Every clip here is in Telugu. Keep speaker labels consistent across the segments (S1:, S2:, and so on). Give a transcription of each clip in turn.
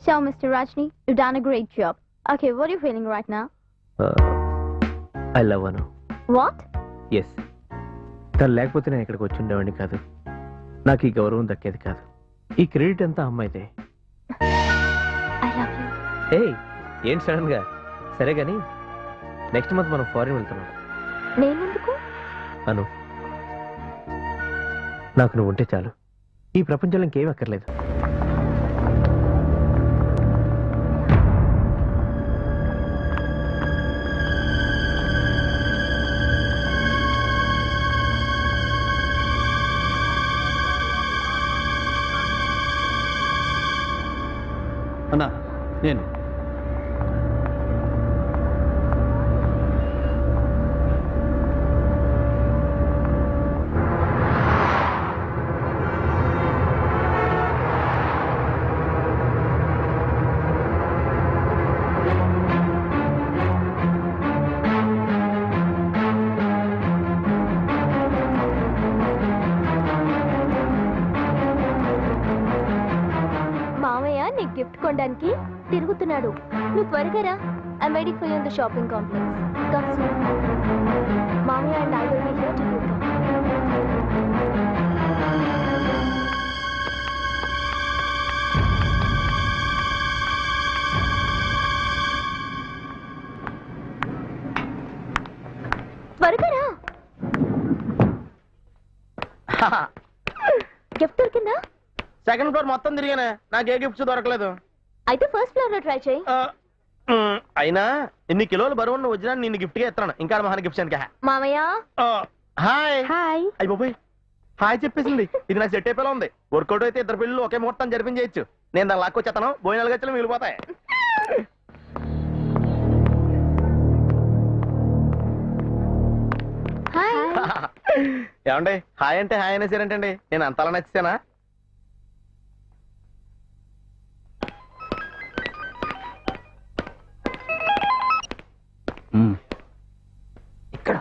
S1: So, Mr. Rajni, you've done a great job. Okay, what are you feeling right now?
S2: I love Anu.
S1: What?
S2: Yes. తను లేకపోతే నేను ఇక్కడికి వచ్చి ఉండేవాడిని కాదు. నాకు ఈ గౌరవం దక్కేది కాదు. ఈ క్రెడిట్ అంతా అమ్మాయిదే.
S1: I love you.
S2: ఏయ్, ఏంటి సడన్ గా? సరే గాని నెక్స్ట్ మంత్ మనం ఫారిన్ వెళ్తున్నాం.
S1: నేనెందుకు?
S2: అను, నాకు నువ్వు ఉంటే చాలు. ఈ ప్రపంచంలో ఇంకేం అక్కర్లేదు.
S3: అన్నా నేను
S1: గిఫ్ట్ కొనడానికి తిరుగుతున్నాడు. నువ్వు త్వరగా రా. I'm waiting for you in the shopping complex. Come soon. Mami and I will be here till you come. త్వరగా రా. గిఫ్ట్ దొరికిందా?
S4: సెకండ్ ఫ్లోర్ మొత్తం తిరిగానే, నాకు ఏ గిఫ్ట్స్ దొరకలేదు.
S1: అయితే ఫస్ట్ ఫ్లోర్ లో ట్రై చేయి.
S4: అయినా ఇన్ని కిలోలు బరువు ఉన్న వజ్రాన్ని నిన్ను గిఫ్ట్ గా ఇస్తాను. ఇంకా మహాన్ గిఫ్ట్స్ అనుక.
S1: మామయ్య
S4: హాయ్.
S1: హాయ్.
S4: అయ్యి బాబోయ్, హాయ్ చెప్పేసింది. ఇది నాకు సెట్ అయిపోయేలా ఉంది. వర్కౌట్ అయితే ఇద్దరు పిల్లలు ఒకే ముహూర్తం జరిపించేయచ్చు. నేను దాన్ని లాక్కొచ్చేస్తాను. భోజనాలు గచ్చలు మిగిలిపోతాయి. ఏమండి, హాయ్ అంటే హాయ్ అనేసారంటండి. నేను అంతలా నచ్చేసానా?
S2: ఇక్కడ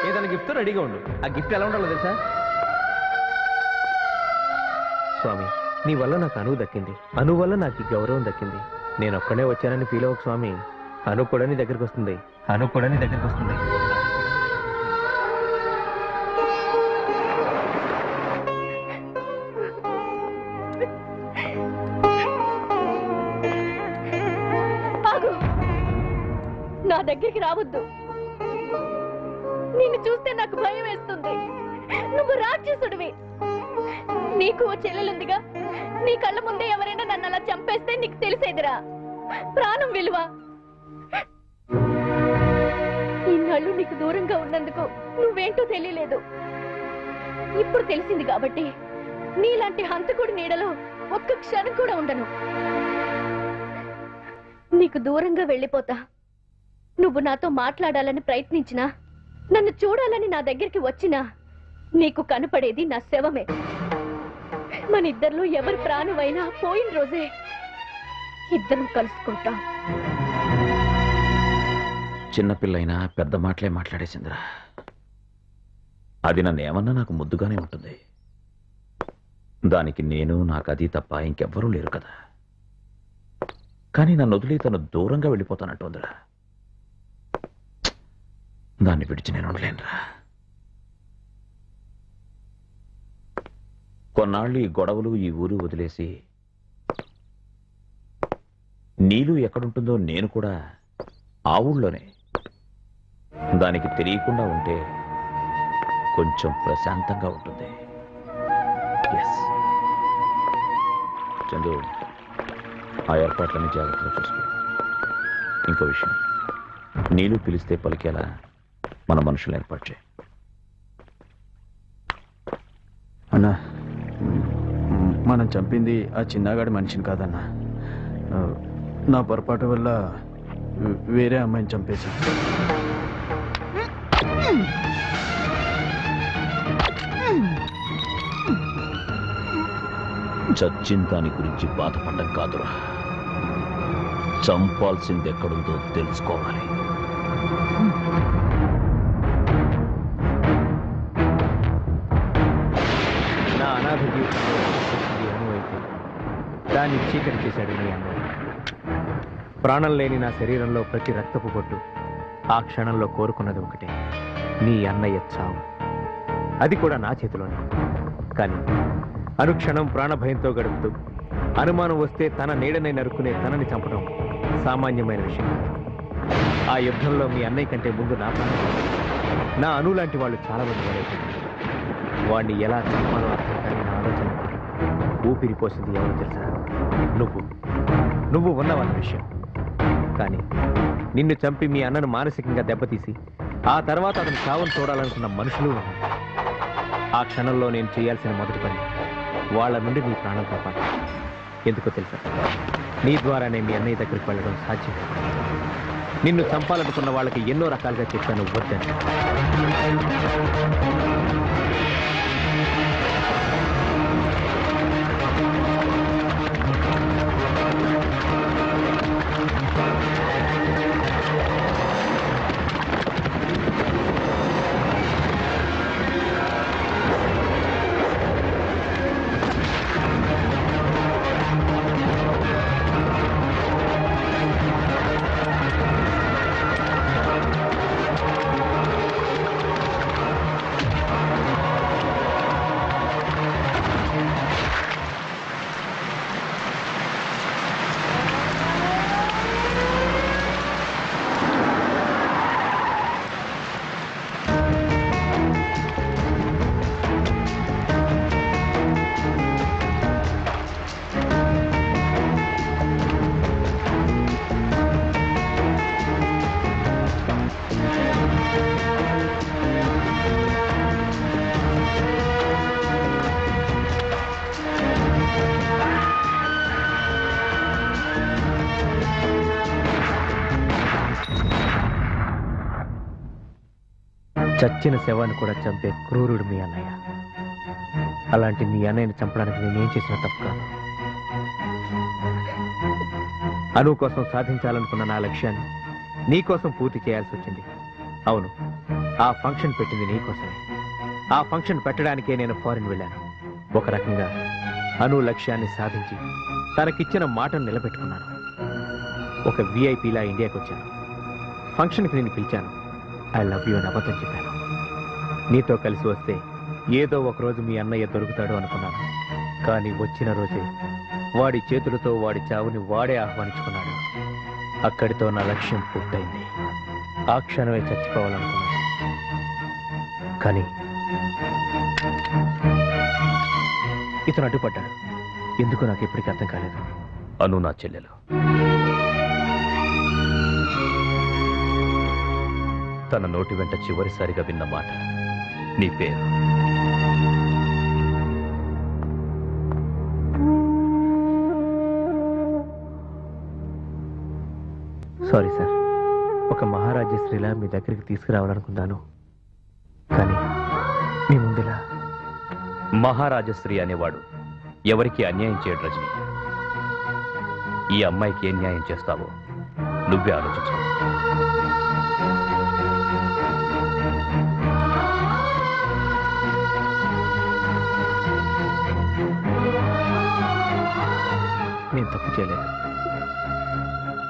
S2: ఏదైనా గిఫ్ట్ రెడీగా ఉండు. ఆ గిఫ్ట్ ఎలా ఉండాలో తెలుసా? స్వామి, నీ వల్ల నాకు అను దక్కింది. అను వల్ల నాకు ఈ గౌరవం దక్కింది. నేను ఒక్కడే వచ్చానని ఫీల్ అవ్వకు స్వామి. అను కూడా నీ దగ్గరికి వస్తుంది. అను కూడా నీ దగ్గరికి వస్తుంది.
S1: నా దగ్గరికి రావద్దు. నిన్ను చూస్తే నాకు భయం వేస్తుంది. నువ్వు రాక్షసుడివి. నీకు ఓ చెల్లెలుందిగా. నీ కళ్ళ ముందే ఎవరైనా నన్ను అలా చంపేస్తే నీకు తెలిసేదిరా ప్రాణం విలువ. ఇన్నాళ్ళు నీకు దూరంగా ఉన్నందుకు నువ్వేంటో తెలియలేదు. ఇప్పుడు తెలిసింది కాబట్టి నీలాంటి హంతకుడి నీడలో ఒక్క క్షణం కూడా ఉండను. నీకు దూరంగా వెళ్ళిపోతా. నువ్వు నాతో మాట్లాడాలని ప్రయత్నించినా, నన్ను చూడాలని నా దగ్గరికి వచ్చినా నీకు కనపడేది నా శవమే. మన ఇద్దరిలో ఎవరి ప్రాణమైనా పోయిన రోజే ఇద్దరం కలుసుకుంటాం.
S5: చిన్నపిల్లైనా పెద్ద మాటలే మాట్లాడేసిందిరా. అది నన్ను ఏమన్నా నాకు ముద్దుగానే ఉంటుంది. దానికి నేను, నాకు అది తప్ప ఇంకెవ్వరూ లేరు కదా. కానీ నన్ను వదిలి తను దూరంగా వెళ్ళిపోతానంటుందిరా. దాన్ని విడిచి నేను ఉండలేనురా. కొన్నాళ్ళు ఈ గొడవలు, ఈ ఊరు వదిలేసి నీలు ఎక్కడుంటుందో నేను కూడా ఆ ఊళ్ళోనే, దానికి తెలియకుండా ఉంటే కొంచెం ప్రశాంతంగా ఉంటుంది. ఎస్ చందు, ఆ ఏర్పాట్లన్నీ జాగ్రత్తగా చూసుకో. ఇంకో విషయం, నీళ్ళు పిలిస్తే పలికేలా మన మనుషులు ఏర్పాటు చేయి.
S3: అన్నా, మనం చంపింది ఆ చిన్నగాడి మనిషిని కాదన్నా. నా పొరపాటు వల్ల వేరే అమ్మాయిని చంపేశాను.
S5: చచ్చిన దాని గురించి బాధపడడం కాదురా, చంపాల్సింది ఎక్కడుందో తెలుసుకోవాలి.
S2: నా అనాథ జీవితంలో వచ్చింది అను అయితే దాన్ని చీకటి చేశాడు నీ అన్నయ్య. ప్రాణం లేని నా శరీరంలో ప్రతి రక్తపు బొట్టు ఆ క్షణంలో కోరుకున్నది ఒకటే, నీ అన్నయ్య చావు. అది కూడా నా చేతిలోనే. కానీ అనుక్షణం ప్రాణభయంతో గడుపుతూ అనుమానం వస్తే తన నీడనే నరుక్కునే తనని చంపడం సామాన్యమైన విషయం. ఆ యుద్ధంలో మీ అన్నయ్య కంటే ముందు నా ప్రాణం, నా అను లాంటి వాళ్ళు చాలా మంది వాడైపోయారు. వాణ్ణి ఎలా చంపాలో అర్థం కానీ నా ఆలోచన ఊపిరి పోసింది ఎవరు తెలుసా? నువ్వు ఉన్నవన్న విషయం. కానీ నిన్ను చంపి మీ అన్నను మానసికంగా దెబ్బతీసి ఆ తర్వాత అతను చావును చూడాలనుకున్న మనుషులు ఉన్నారు. ఆ క్షణంలో నేను చేయాల్సిన మొదటి పని వాళ్ళ నుండి నీ ప్రాణం కాపాడు. ఎందుకో తెలుసా? నీ ద్వారానే మీ అన్నయ్య దగ్గరికి వెళ్ళడం సాధ్యం. నిన్ను చంపాలనుకున్న వాళ్ళకి ఎన్నో రకాలుగా చెప్పాను, వద్దని. చచ్చిన శవాన్ని కూడా చంపే క్రూరుడు మీ అన్నయ్య. అలాంటి మీ అన్నయ్యని చంపడానికి నేనేం చేసిన తప్పు కాదు. అను కోసం సాధించాలనుకున్న నా లక్ష్యాన్ని నీ కోసం పూర్తి చేయాల్సి వచ్చింది. అవును, ఆ ఫంక్షన్ పెట్టింది నీ కోసమే. ఆ ఫంక్షన్ పెట్టడానికే నేను ఫారిన్ వెళ్ళాను. ఒక రకంగా అను లక్ష్యాన్ని సాధించి తనకిచ్చిన మాటను నిలబెట్టుకున్నాను. ఒక విఐపీలా ఇండియాకి వచ్చాను. ఫంక్షన్కి నేను పిలిచాను. ఐ లవ్ యూ అని అబద్ధం చెప్పాను. నీతో కలిసి వస్తే ఏదో ఒకరోజు మీ అన్నయ్య దొరుకుతాడు అనుకున్నాను. కానీ వచ్చిన రోజే వాడి చేతులతో వాడి చావుని వాడే ఆహ్వానించుకున్నాడు. అక్కడితో నా లక్ష్యం పూర్తయింది. ఆ క్షణమే చచ్చిపోవాలనుకున్నాను. కానీ ఇతను అడ్డుపడ్డాడు. ఎందుకు నాకు ఇప్పటికీ అర్థం కాలేదు.
S5: అను నా చెల్లెలు. తన నోటి వెంట చివరిసారిగా విన్న మాట నీ పేరు.
S2: సారీ సార్, ఒక మహారాజశ్రీలా మీ దగ్గరికి తీసుకురావాలనుకున్నాను. కానీ మీ ముందులా.
S5: మహారాజశ్రీ అనేవాడు ఎవరికి అన్యాయం చేయడు రజని. ఈ అమ్మాయికి ఏం న్యాయం చేస్తావో నువ్వే ఆలోచించు.
S2: నేను తప్పు చేయలేదు,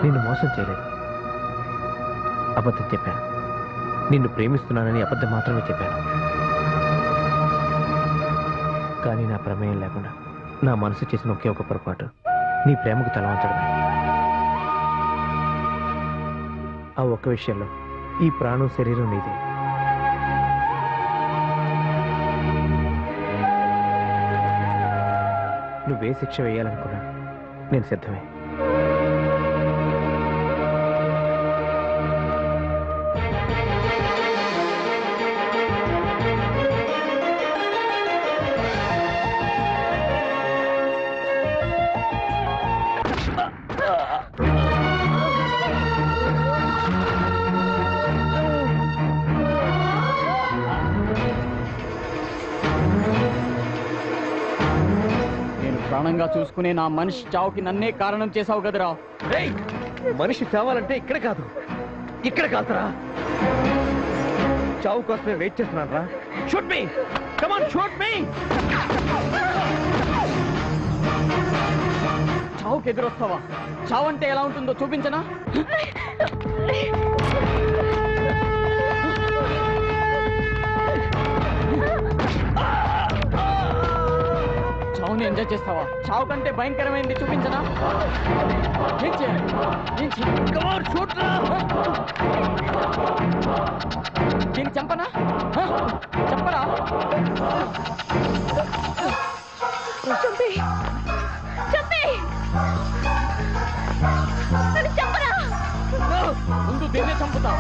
S2: నిన్ను మోసం చేయలేదు. అబద్ధం చెప్పాను. నిన్ను ప్రేమిస్తున్నానని అబద్ధం మాత్రమే చెప్పాను. కానీ నా ప్రమేయం లేకుండా నా మనసు చేసిన ఒకే ఒక పొరపాటు నీ ప్రేమకు తలవంచడమే. ఆ ఒక్క విషయంలో ఈ ప్రాణం శరీరం నీదే. నువ్వే శిక్ష వేయాలనుకున్నా నేను సిద్ధమే.
S6: నేను ప్రాణంగా చూసుకునే నా మనిషి చావుకి నన్నే కారణం చేశావు కదరా.
S2: ఏయ్! మనిషి చావాలంటే ఇక్కడ కాదు, ఇక్కడ కాదురా. చావు కోసమే వెయిట్ చేస్తున్నాను రా. Shoot me, come on, shoot me.
S6: చావుకి ఎదురొస్తావా? చావు అంటే ఎలా ఉంటుందో చూపించనా? చావుని ఎంజాయ్ చేస్తావా? చావు కంటే భయంకరమైనది చూపించనా? ఏం చేయాలి? ఏం చేయాలి?
S2: కమ్ ఆన్, షూట్ రా.
S6: దీన్ని చంపనా? హ? చంపరా?
S1: చంపి చంపి నన్ను చంపరా.
S6: ముందు దీన్నే చంపుతా.